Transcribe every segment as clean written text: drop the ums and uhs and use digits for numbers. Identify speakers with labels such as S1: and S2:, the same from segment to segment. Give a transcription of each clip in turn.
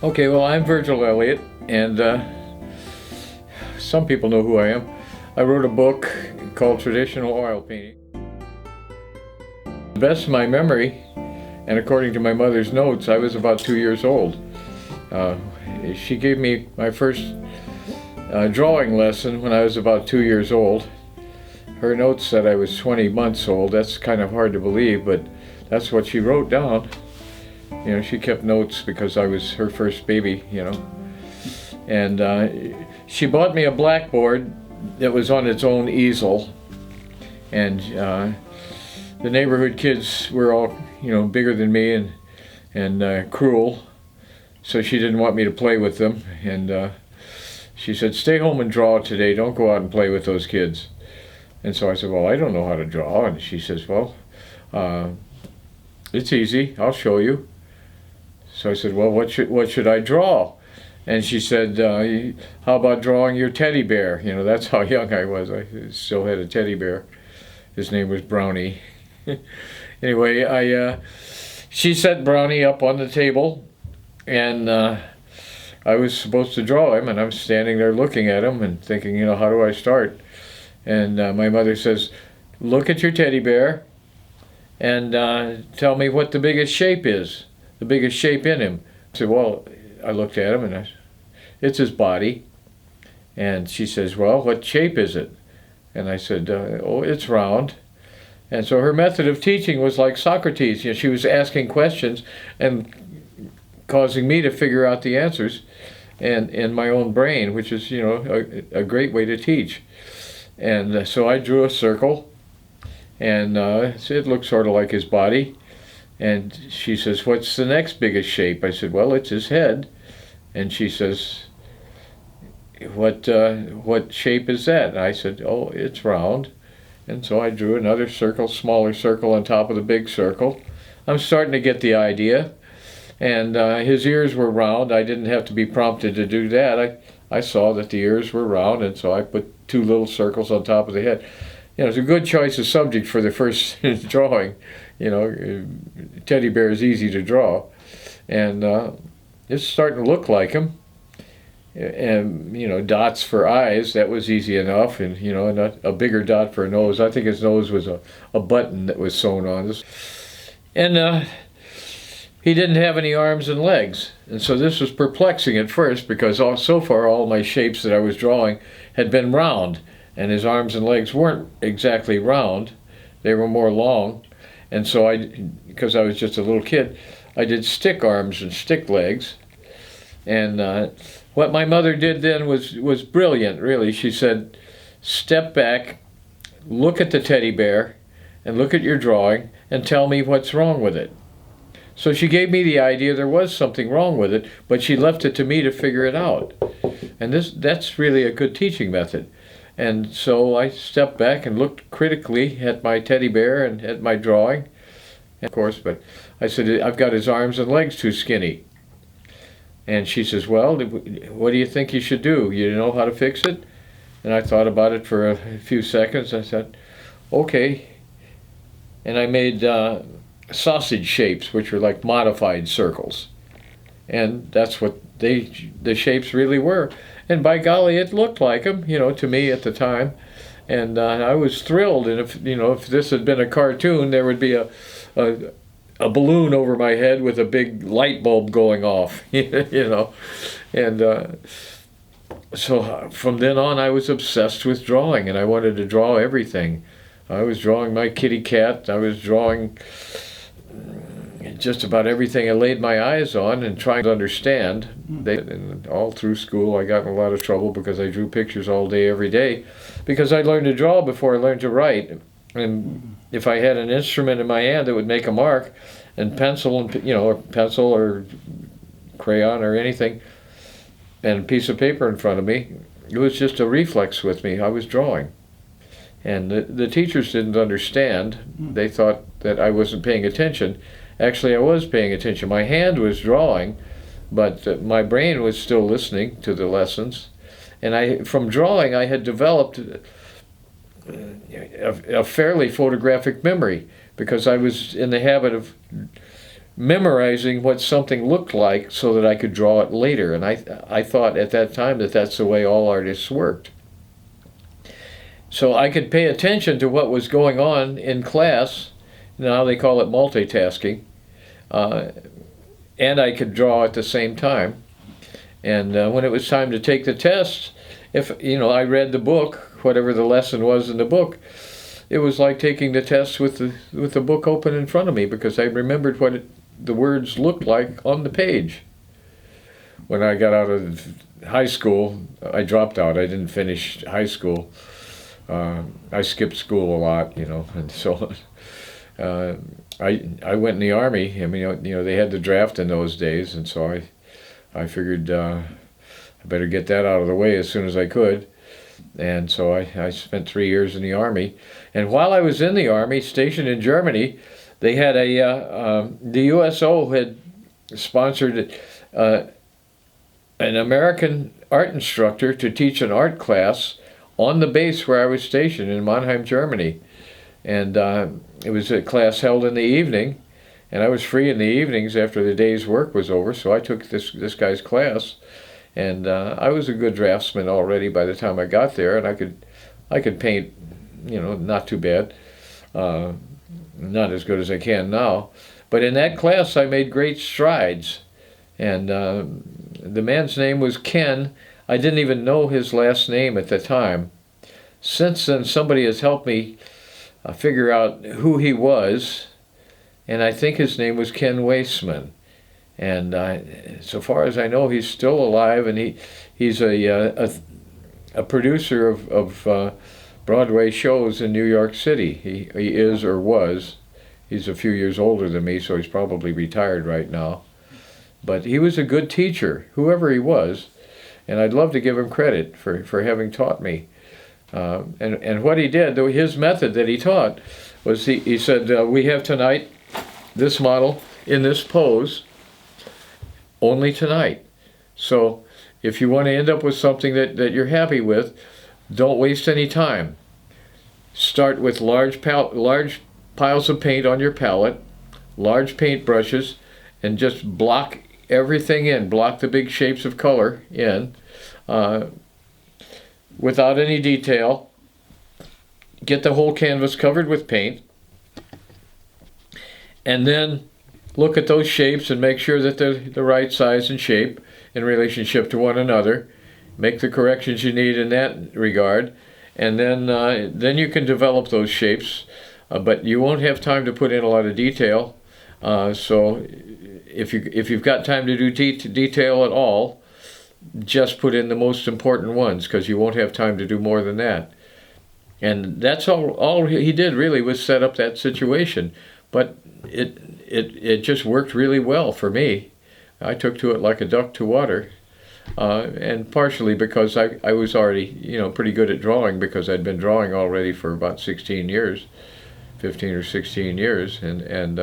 S1: Okay, well, I'm Virgil Elliott, and some people know who I am. I wrote a book called Traditional Oil Painting. To the best of my memory, and according to my mother's notes, I was about 2 years old. She gave me my first drawing lesson when I was about 2 years old. Her notes said I was 20 months old. That's kind of hard to believe, but that's what she wrote down. You know, she kept notes because I was her first baby, you know. And she bought me a blackboard that was on its own easel. And the neighborhood kids were all, you know, bigger than me and cruel. So she didn't want me to play with them. And she said, stay home and draw today. Don't go out and play with those kids. And so I said, well, I don't know how to draw. And she says, well, it's easy. I'll show you. So I said, well, what should I draw? And she said, how about drawing your teddy bear? You know, that's how young I was. I still had a teddy bear. His name was Brownie. Anyway, she set Brownie up on the table, and I was supposed to draw him, and I'm standing there looking at him and thinking, you know, how do I start? And my mother says, look at your teddy bear and tell me what the biggest shape is. The biggest shape in him. I said, well, I looked at him and I said, it's his body. And she says, well, what shape is it? And I said, oh, it's round. And so her method of teaching was like Socrates. You know, she was asking questions and causing me to figure out the answers and in my own brain, which is, you know, a great way to teach. And so I drew a circle, and it looked sort of like his body. And she says, what's the next biggest shape? I said, well, it's his head. And she says, what shape is that? And I said, oh, it's round. And so I drew another circle, smaller circle on top of the big circle. I'm starting to get the idea. And his ears were round. I didn't have to be prompted to do that. I saw that the ears were round, and so I put two little circles on top of the head. You know, it's a good choice of subject for the first drawing. You know, teddy bear is easy to draw, and it's starting to look like him. And you know, dots for eyes, that was easy enough, and you know, and a bigger dot for a nose. I think his nose was a button that was sewn on this, and he didn't have any arms and legs, and so this was perplexing at first because so far all my shapes that I was drawing had been round, and his arms and legs weren't exactly round; they were more long. And so because I was just a little kid, I did stick arms and stick legs. And what my mother did then was brilliant, really. She said, step back, look at the teddy bear, and look at your drawing, and tell me what's wrong with it. So she gave me the idea there was something wrong with it, but she left it to me to figure it out. And that's really a good teaching method. And so I stepped back and looked critically at my teddy bear and at my drawing, of course, but I said, I've got his arms and legs too skinny. And she says, well, what do you think you should do? You know how to fix it? And I thought about it for a few seconds. I said, okay. And I made sausage shapes, which were like modified circles. And that's what the shapes really were. And by golly, it looked like him, you know, to me at the time. And I was thrilled. And if this had been a cartoon, there would be a balloon over my head with a big light bulb going off, you know. And so from then on, I was obsessed with drawing, and I wanted to draw everything. I was drawing my kitty cat. I was drawing just about everything I laid my eyes on and trying to understand. And all through school, I got in a lot of trouble because I drew pictures all day, every day, because I learned to draw before I learned to write. And if I had an instrument in my hand that would make a mark, and pencil, and or pencil or crayon or anything, and a piece of paper in front of me, it was just a reflex with me. I was drawing. And the teachers didn't understand. They thought that I wasn't paying attention. Actually, I was paying attention. My hand was drawing, but my brain was still listening to the lessons. And from drawing, I had developed a fairly photographic memory, because I was in the habit of memorizing what something looked like so that I could draw it later. And I thought at that time that that's the way all artists worked. So I could pay attention to what was going on in class. Now they call it multitasking. And I could draw at the same time. And when it was time to take the test, if I read the book, whatever the lesson was in the book, it was like taking the test with the book open in front of me, because I remembered what the words looked like on the page. When I got out of high school, I dropped out. I didn't finish high school. I skipped school a lot, and so I went in the Army. I mean, they had the draft in those days, and so I figured I better get that out of the way as soon as I could. And so I spent 3 years in the Army. And while I was in the Army, stationed in Germany, they had the USO had sponsored an American art instructor to teach an art class on the base where I was stationed in Mannheim, Germany. And it was a class held in the evening, and I was free in the evenings after the day's work was over, so I took this guy's class. And I was a good draftsman already by the time I got there, and I could paint, not too bad, not as good as I can now. But in that class, I made great strides. And the man's name was Ken. I didn't even know his last name at the time. Since then, somebody has helped me figure out who he was, and I think his name was Ken Waisman. And so far as I know, he's still alive, and he's a producer of Broadway shows in New York City. He is or was. He's a few years older than me, so he's probably retired right now. But he was a good teacher, whoever he was, and I'd love to give him credit for having taught me. And what he did, his method that he taught, was he said, we have tonight this model in this pose, only tonight. So if you want to end up with something that you're happy with, don't waste any time. Start with large piles of paint on your palette, large paint brushes, and just block everything in. Block the big shapes of color in without any detail. Get the whole canvas covered with paint, and then look at those shapes and make sure that they're the right size and shape in relationship to one another. Make the corrections you need in that regard, and then you can develop those shapes. But you won't have time to put in a lot of detail. So if you've got time to do detail at all, just put in the most important ones, because you won't have time to do more than that. And that's all he did really, was set up that situation. But it just worked really well for me. I took to it like a duck to water, and partially because I was already pretty good at drawing, because I'd been drawing already for about 16 years, 15 or 16 years, and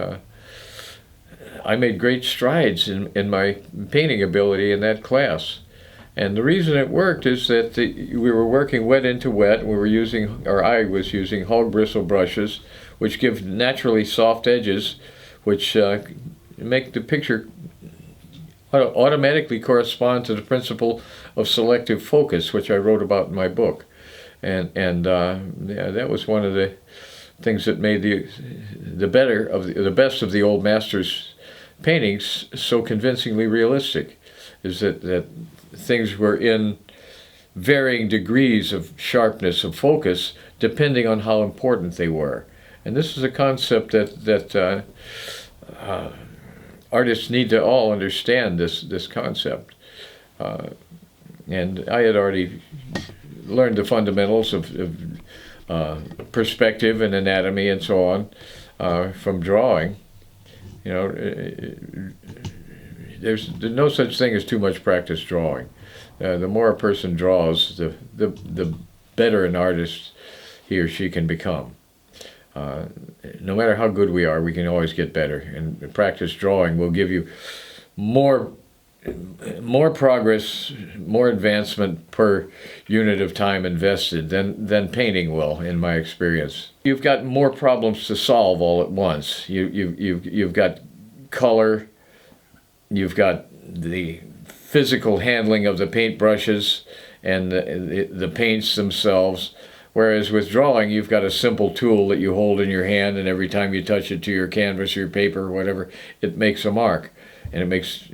S1: I made great strides in my painting ability in that class. And the reason it worked is that we were working wet into wet. We were I was using hog bristle brushes, which give naturally soft edges, which make the picture automatically correspond to the principle of selective focus, which I wrote about in my book. And that was one of the things that made the best of the old masters' paintings so convincingly realistic, is that things were in varying degrees of sharpness of focus depending on how important they were. And this is a concept that artists need to all understand, this concept. And I had already learned the fundamentals of perspective and anatomy and so on from drawing. There's no such thing as too much practice drawing. The more a person draws, the better an artist he or she can become. No matter how good we are, we can always get better. And practice drawing will give you more progress, more advancement per unit of time invested than painting will, in my experience. You've got more problems to solve all at once. You've got color, you've got the physical handling of the paintbrushes and the paints themselves. Whereas with drawing, you've got a simple tool that you hold in your hand, and every time you touch it to your canvas or your paper or whatever, it makes a mark. And it makes,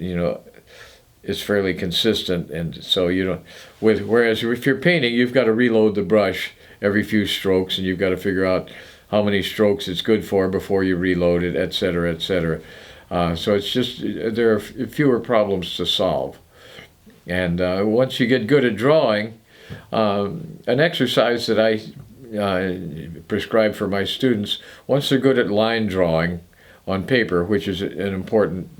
S1: it's fairly consistent. And so whereas if you're painting, you've got to reload the brush every few strokes, and you've got to figure out how many strokes it's good for before you reload it, et cetera, et cetera. So it's just, there are fewer problems to solve. And once you get good at drawing, an exercise that I prescribe for my students, once they're good at line drawing on paper, which is an important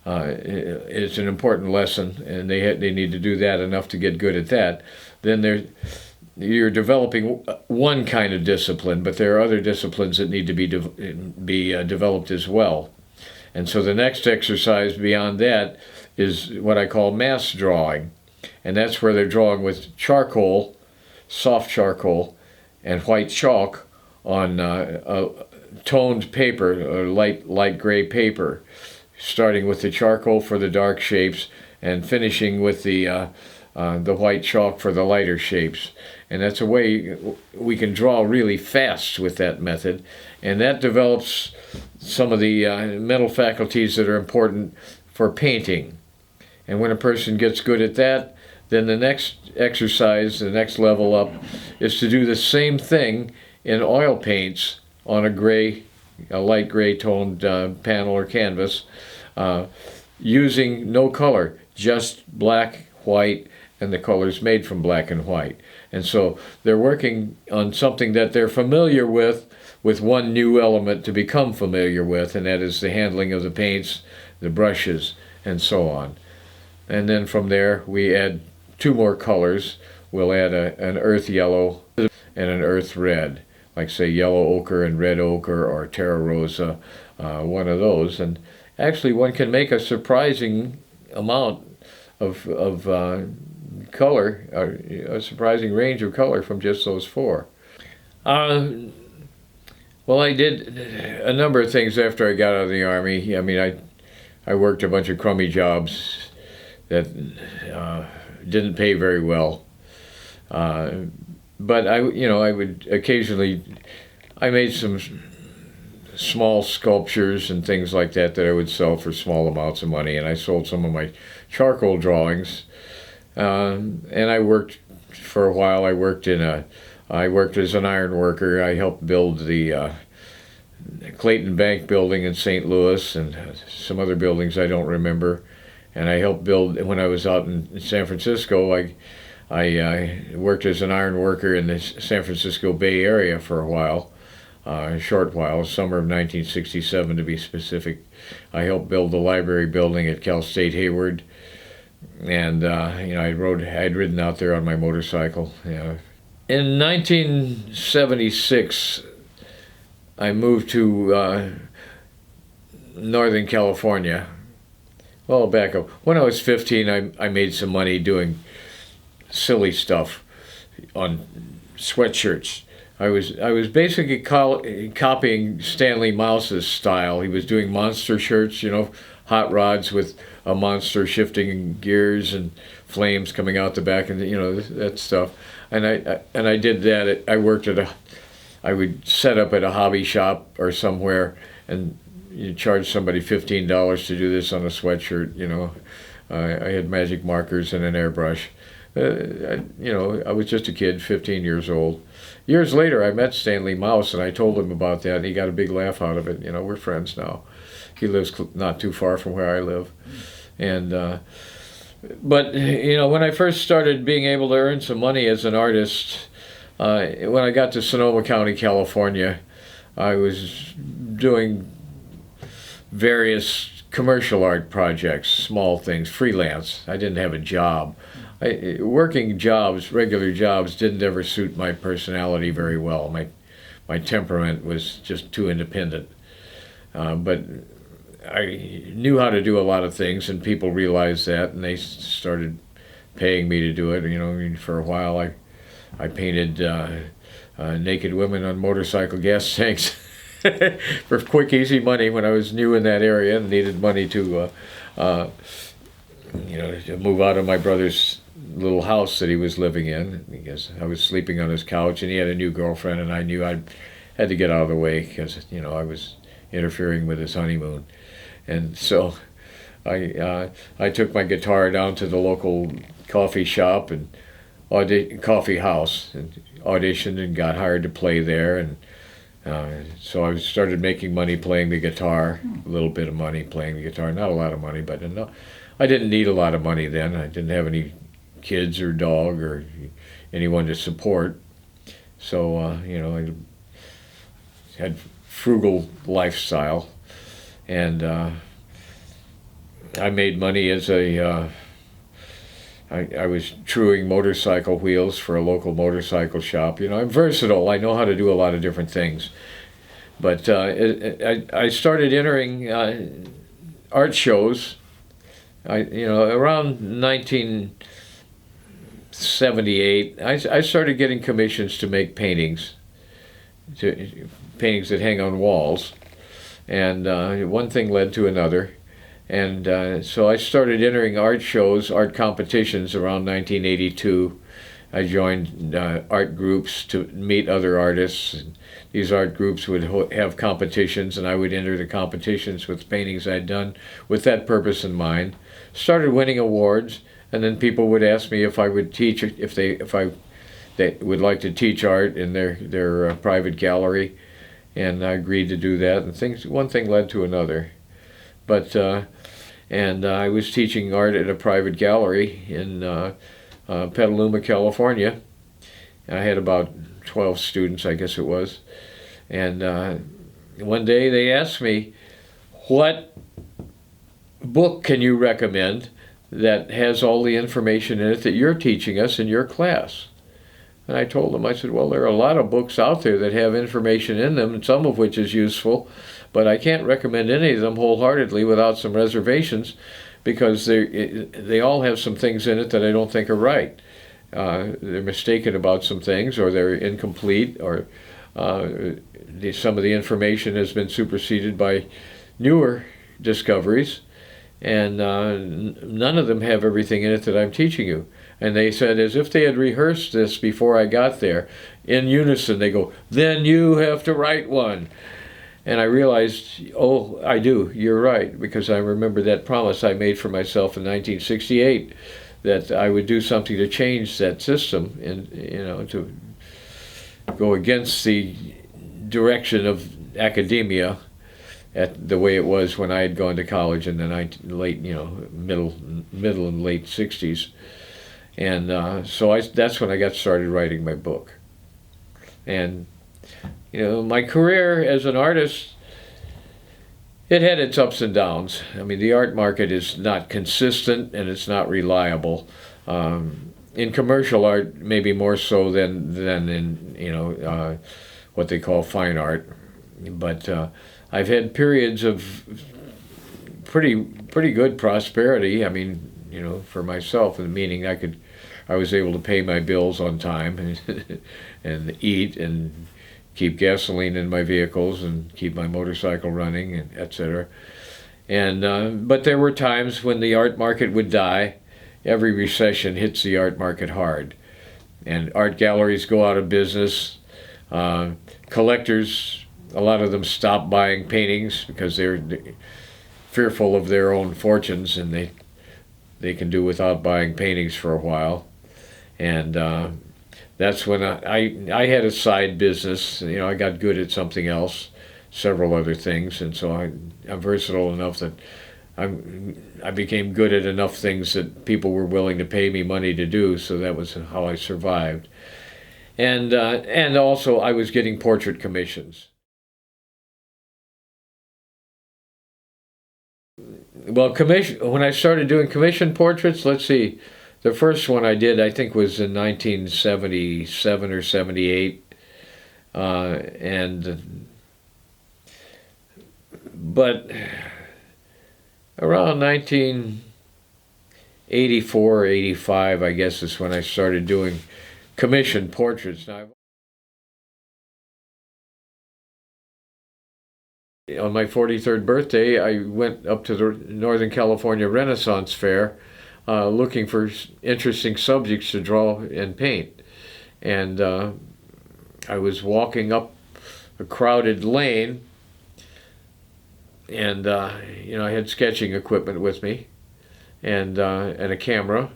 S1: lesson, and they need to do that enough to get good at that, then you're developing one kind of discipline, but there are other disciplines that need to be developed as well. And so the next exercise beyond that is what I call mass drawing. And that's where they're drawing with charcoal, soft charcoal, and white chalk on toned paper, or light gray paper, starting with the charcoal for the dark shapes and finishing with the white chalk for the lighter shapes. And that's a way we can draw really fast with that method, and that develops some of the mental faculties that are important for painting. And when a person gets good at that, then the next exercise, the next level up, is to do the same thing in oil paints on a light gray toned panel or canvas, using no color, just black, white, and the colors made from black and white. And so they're working on something that they're familiar with one new element to become familiar with, and that is the handling of the paints, the brushes, and so on. And then from there we add 2 more colors. We'll add an earth yellow and an earth red, like say yellow ochre and red ochre, or terra rosa, one of those. And actually one can make a surprising amount of color, a surprising range of color from just those 4. Well, I did a number of things after I got out of the Army. I mean, I worked a bunch of crummy jobs that didn't pay very well. But I would occasionally, I made some small sculptures and things like that I would sell for small amounts of money, and I sold some of my charcoal drawings. And I worked for a while. I worked as an iron worker. I helped build the Clayton Bank building in St. Louis, and some other buildings I don't remember. And I helped build, when I was out in San Francisco, I worked as an iron worker in the San Francisco Bay Area for a short while, summer of 1967 to be specific. I helped build the library building at Cal State Hayward, and I'd ridden out there on my motorcycle. In 1976, I moved to Northern California. Well, back up. When I was 15, I made some money doing silly stuff on sweatshirts. I was basically copying Stanley Mouse's style. He was doing monster shirts, hot rods with a monster shifting gears and flames coming out the back, and that stuff. And I did that. I would set up at a hobby shop or somewhere, and you charge somebody $15 to do this on a sweatshirt. I had magic markers and an airbrush. I was just a kid, 15 years old. Years later, I met Stanley Mouse, and I told him about that, and he got a big laugh out of it. We're friends now. He lives not too far from where I live. And but when I first started being able to earn some money as an artist, when I got to Sonoma County, California, I was doing various commercial art projects, small things, freelance. I didn't have a job. Working jobs, regular jobs, didn't ever suit my personality very well. My temperament was just too independent. But I knew how to do a lot of things, and people realized that, and they started paying me to do it. For a while I painted naked women on motorcycle gas tanks. for quick, easy money when I was new in that area and needed money to, to move out of my brother's little house that he was living in, because I was sleeping on his couch and he had a new girlfriend, and I knew I had to get out of the way because I was interfering with his honeymoon. And so I took my guitar down to the local coffee shop and coffee house and auditioned and got hired to play there. And so I started making money playing the guitar, a little bit of money playing the guitar, not a lot of money, but I didn't need a lot of money then. I didn't have any kids or dog or anyone to support. So, I had frugal lifestyle, and I made money as I was truing motorcycle wheels for a local motorcycle shop. I'm versatile. I know how to do a lot of different things. But I started entering art shows. Around 1978, I started getting commissions to make paintings that hang on walls, and one thing led to another, and so I started entering art shows, art competitions around 1982. I joined art groups to meet other artists. And these art groups would have competitions, and I would enter the competitions with paintings I'd done with that purpose in mind. Started winning awards, and then people would ask me if I would teach, if they would like to teach art in their private gallery, and I agreed to do that. And one thing led to another, but and I was teaching art at a private gallery in Petaluma, California. I had about 12 students, I guess it was, and one day they asked me, "What book can you recommend that has all the information in it that you're teaching us in your class?" And I told them, I said, "Well, there are a lot of books out there that have information in them, and some of which is useful, but I can't recommend any of them wholeheartedly without some reservations, because they all have some things in it that I don't think are right. They're mistaken about some things, or they're incomplete, or some of the information has been superseded by newer discoveries, and none of them have everything in it that I'm teaching you." And they said, as if they had rehearsed this before I got there, in unison, they go, "Then you have to write one." And I realized, oh, I do, you're right, because I remember that promise I made for myself in 1968, that I would do something to change that system, and to go against the direction of academia at the way it was when I had gone to college in the middle and late 60s. And so that's when I got started writing my book. And my career as an artist, it had its ups and downs. I mean, the art market is not consistent and it's not reliable. In commercial art, maybe more so than in what they call fine art. But I've had periods of pretty good prosperity. I mean, for myself, in the meaning I was able to pay my bills on time and eat and keep gasoline in my vehicles and keep my motorcycle running, and etc. And but there were times when the art market would die. Every recession hits the art market hard, and art galleries go out of business. Collectors, a lot of them stop buying paintings because they're fearful of their own fortunes, and they can do without buying paintings for a while. And that's when I had a side business. I got good at something else, several other things, and so I'm versatile enough that I became good at enough things that people were willing to pay me money to do. So that was how I survived. And also I was getting portrait commissions. Well, when I started doing commission portraits, let's see, the first one I did, I think, was in 1977 or 78, but around 1984 or 85, I guess, is when I started doing commission portraits. Now, on my 43rd birthday, I went up to the Northern California Renaissance Fair looking for interesting subjects to draw and paint. And I was walking up a crowded lane, and I had sketching equipment with me, and a camera,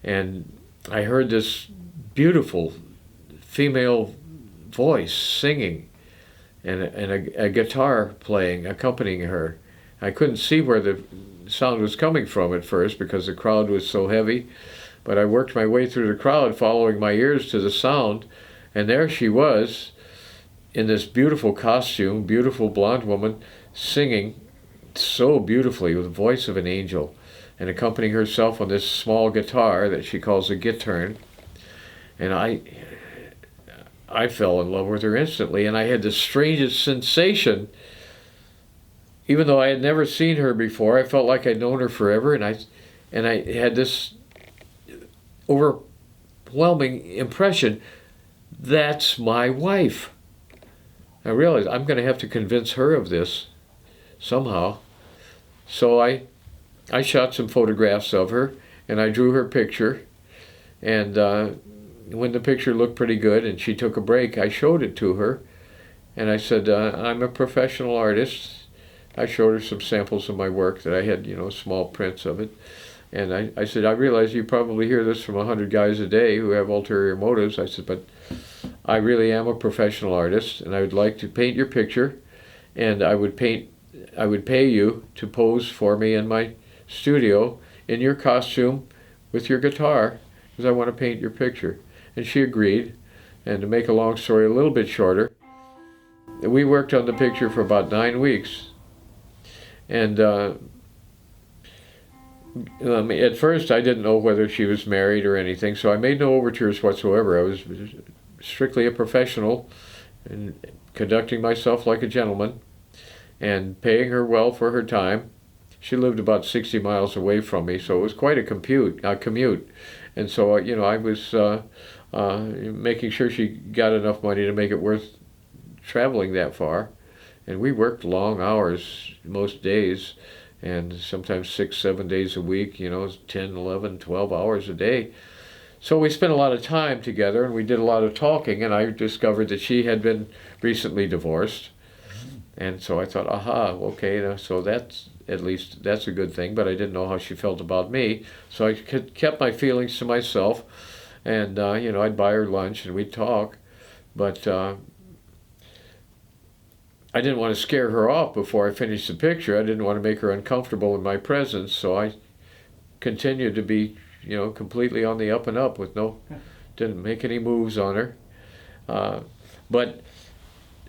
S1: and I heard this beautiful female voice singing, and a guitar playing, accompanying her. I couldn't see where the sound was coming from at first because the crowd was so heavy, but I worked my way through the crowd, following my ears to the sound, and there she was, in this beautiful costume, beautiful blonde woman, singing so beautifully with the voice of an angel, and accompanying herself on this small guitar that she calls a guitarn. And I fell in love with her instantly, and I had the strangest sensation. Even though I had never seen her before, I felt like I'd known her forever, and I had this overwhelming impression, that's my wife. I realized I'm going to have to convince her of this somehow. So I shot some photographs of her, and I drew her picture, and when the picture looked pretty good and she took a break, I showed it to her, and I said, I'm a professional artist. I showed her some samples of my work that I had, small prints of it. And I said, I realize you probably hear this from 100 guys a day who have ulterior motives. I said, but I really am a professional artist, and I would like to paint your picture, and I would pay you to pose for me in my studio in your costume with your guitar, because I want to paint your picture. And she agreed. And to make a long story a little bit shorter, we worked on the picture for about 9 weeks. And at first I didn't know whether she was married or anything, so I made no overtures whatsoever. I was strictly a professional and conducting myself like a gentleman and paying her well for her time. She lived about 60 miles away from me, so it was quite a commute. And so, I was making sure she got enough money to make it worth traveling that far. And we worked long hours most days, and sometimes 6-7 days a week, 10, 11, 12 hours a day. So we spent a lot of time together, and we did a lot of talking, and I discovered that she had been recently divorced. And so I thought, okay, so that's a good thing, but I didn't know how she felt about me. So I kept my feelings to myself, and, I'd buy her lunch and we'd talk, but I didn't want to scare her off before I finished the picture. I didn't want to make her uncomfortable in my presence, so I continued to be, completely on the up and up didn't make any moves on her. But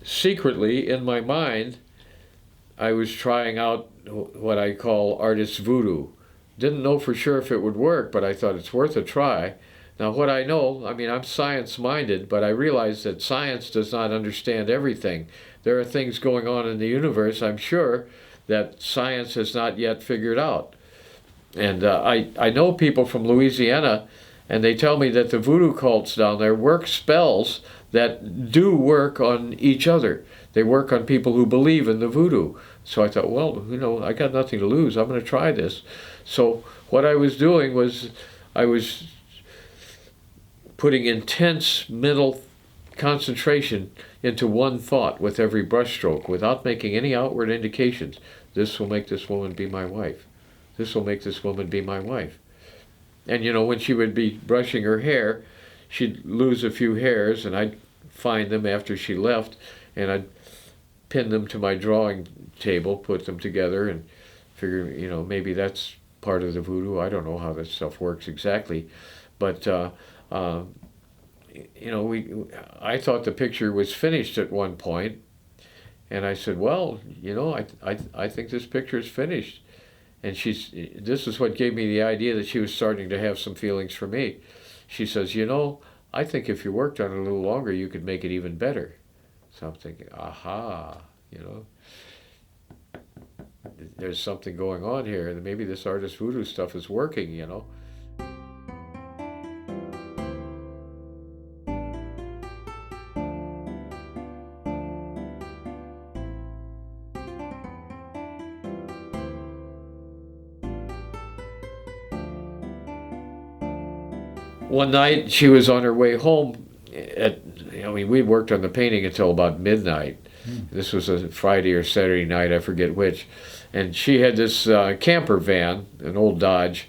S1: secretly, in my mind, I was trying out what I call artist voodoo. Didn't know for sure if it would work, but I thought it's worth a try. Now, what I know, I'm science-minded, but I realize that science does not understand everything. There are things going on in the universe, I'm sure, that science has not yet figured out. And I know people from Louisiana, and they tell me that the voodoo cults down there work spells that do work on each other. They work on people who believe in the voodoo. So I thought, well, I got nothing to lose. I'm going to try this. So what I was doing was I was putting intense mental concentration into one thought with every brushstroke without making any outward indications. This will make this woman be my wife. This will make this woman be my wife. And when she would be brushing her hair, she'd lose a few hairs, and I'd find them after she left, and I'd pin them to my drawing table, put them together, and figure, maybe that's part of the voodoo. I don't know how that stuff works exactly, but I thought the picture was finished at one point, and I said, well, I think this picture is finished. And this is what gave me the idea that she was starting to have some feelings for me. She says, I think if you worked on it a little longer, you could make it even better. So I'm thinking, there's something going on here. Maybe this artist voodoo stuff is working, One night she was on her way home. We worked on the painting until about midnight. This was a Friday or Saturday night, I forget which. And she had this camper van, an old Dodge.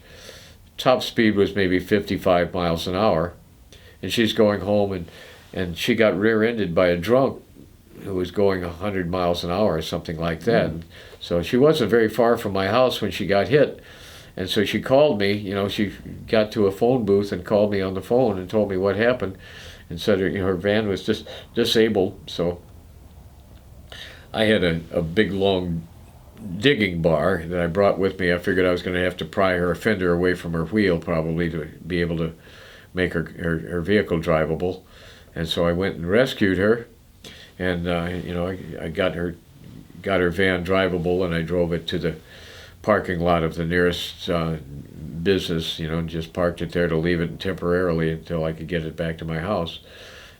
S1: Top speed was maybe 55 miles an hour. And she's going home, and she got rear-ended by a drunk who was going 100 miles an hour or something like that. So she wasn't very far from my house when she got hit. And so she called me, she got to a phone booth and called me on the phone and told me what happened and said her van was just disabled. So I had a big, long digging bar that I brought with me. I figured I was going to have to pry her fender away from her wheel probably to be able to make her vehicle drivable. And so I went and rescued her. And, I got her van drivable, and I drove it to the parking lot of the nearest business, and just parked it there to leave it temporarily until I could get it back to my house.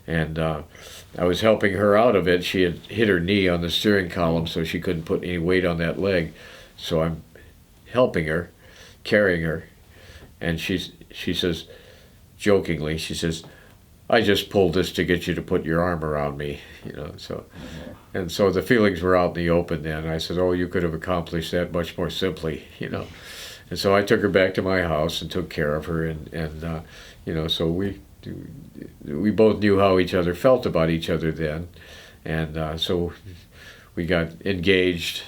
S1: And I was helping her out of it. She had hit her knee on the steering column, so she couldn't put any weight on that leg. So I'm helping her, carrying her, and she says, jokingly, she says, "I just pulled this to get you to put your arm around me," so. And so the feelings were out in the open then. I said, "Oh, you could have accomplished that much more simply," And so I took her back to my house and took care of her, and so we both knew how each other felt about each other then, and so we got engaged,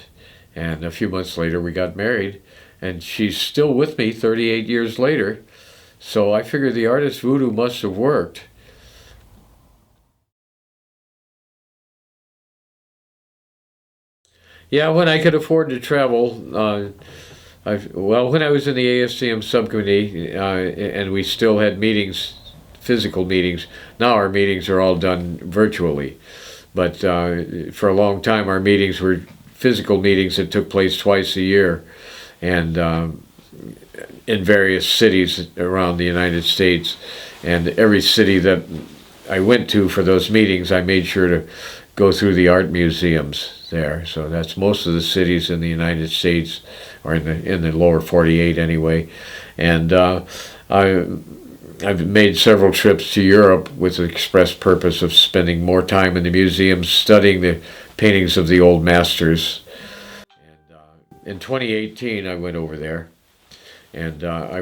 S1: and a few months later we got married, and she's still with me 38 years later. So I figured the artist voodoo must have worked. Yeah, when I could afford to travel, when I was in the ASTM subcommittee, and we still had meetings, physical meetings. Now our meetings are all done virtually, but for a long time our meetings were physical meetings that took place twice a year, and in various cities around the United States. And every city that I went to for those meetings, I made sure to go through the art museums there. So that's most of the cities in the United States, or in the lower 48 anyway. And I've made several trips to Europe with the express purpose of spending more time in the museums studying the paintings of the old masters. And in 2018, I went over there, and I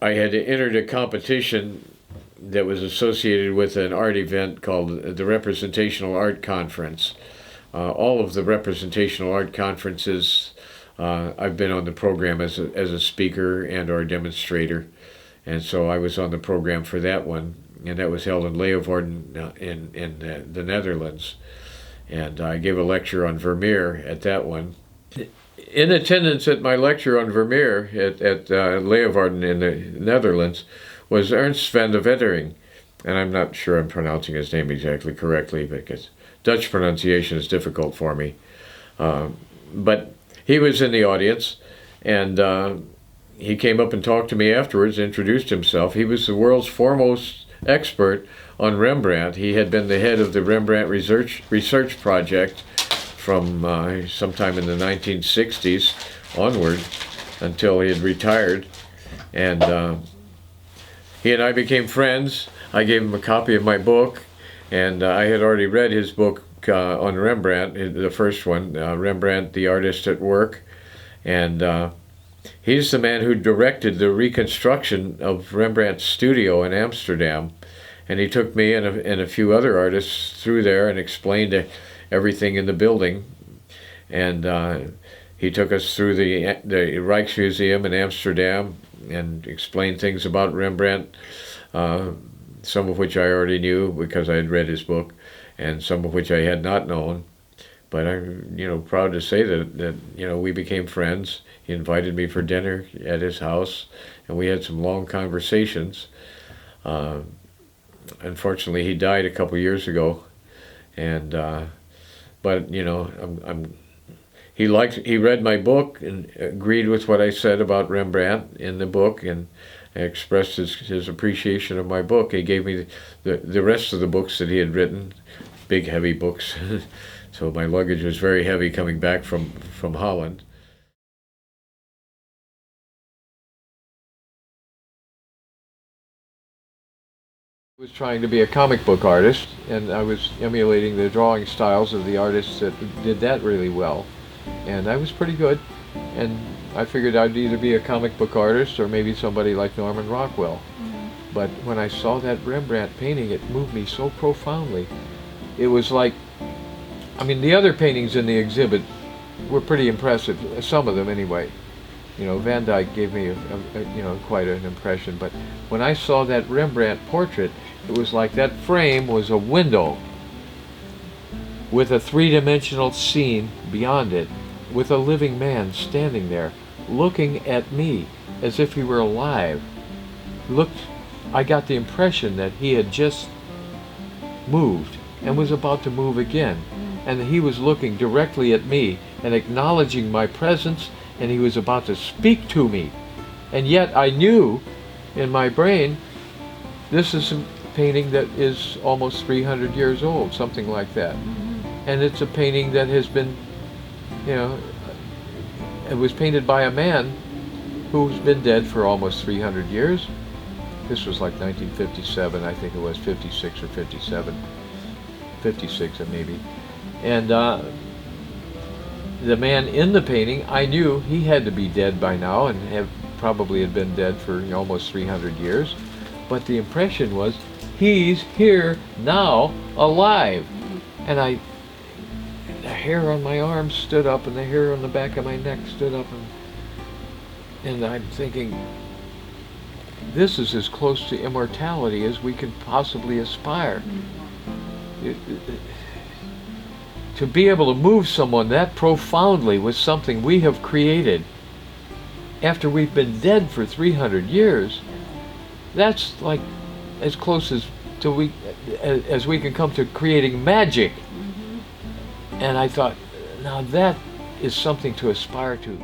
S1: had entered a competition that was associated with an art event called the Representational Art Conference. All of the representational art conferences, I've been on the program as a speaker and or demonstrator, and so I was on the program for that one, and that was held in Leeuwarden in the Netherlands, and I gave a lecture on Vermeer at that one. In attendance at my lecture on Vermeer at Leeuwarden in the Netherlands was Ernst van de Wettering, and I'm not sure I'm pronouncing his name exactly correctly because Dutch pronunciation is difficult for me. But he was in the audience, and he came up and talked to me afterwards, introduced himself. He was the world's foremost expert on Rembrandt. He had been the head of the Rembrandt research project from sometime in the 1960s onward until he had retired. And he and I became friends. I gave him a copy of my book, and I had already read his book on Rembrandt, the first one, Rembrandt, the Artist at Work. And he's the man who directed the reconstruction of Rembrandt's studio in Amsterdam. And he took me and a few other artists through there and explained everything in the building. And he took us through the Rijksmuseum in Amsterdam and explained things about Rembrandt, some of which I already knew because I had read his book, and some of which I had not known. But I'm, proud to say that we became friends. He invited me for dinner at his house, and we had some long conversations. Unfortunately, he died a couple years ago, and but he read my book and agreed with what I said about Rembrandt in the book, and expressed his appreciation of my book. He gave me the rest of the books that he had written, big heavy books. So my luggage was very heavy coming back from Holland. I was trying to be a comic book artist, and I was emulating the drawing styles of the artists that did that really well. And I was pretty good, and I figured I'd either be a comic book artist or maybe somebody like Norman Rockwell. But when I saw that Rembrandt painting, it moved me so profoundly. It was like, I mean, the other paintings in the exhibit were pretty impressive, some of them anyway. You know, Van Dyck gave me quite an impression, but when I saw that Rembrandt portrait, it was like that frame was a window with a three-dimensional scene beyond it, with a living man standing there, looking at me as if he were alive. I got the impression that he had just moved and was about to move again, and that he was looking directly at me and acknowledging my presence, and he was about to speak to me. And yet I knew in my brain, this is a painting that is almost 300 years old, something like that. And it's a painting that has been, it was painted by a man who's been dead for almost 300 years. This was like 1957, I think it was 56 or 57, 56 maybe. And the man in the painting, I knew he had to be dead by now and probably had been dead for almost 300 years. But the impression was, he's here now, alive. And the hair on my arms stood up and the hair on the back of my neck stood up. And I'm thinking, this is as close to immortality as we can possibly aspire. To be able to move someone that profoundly with something we have created after we've been dead for 300 years, that's like as close as we can come to creating magic. And I thought, now that is something to aspire to.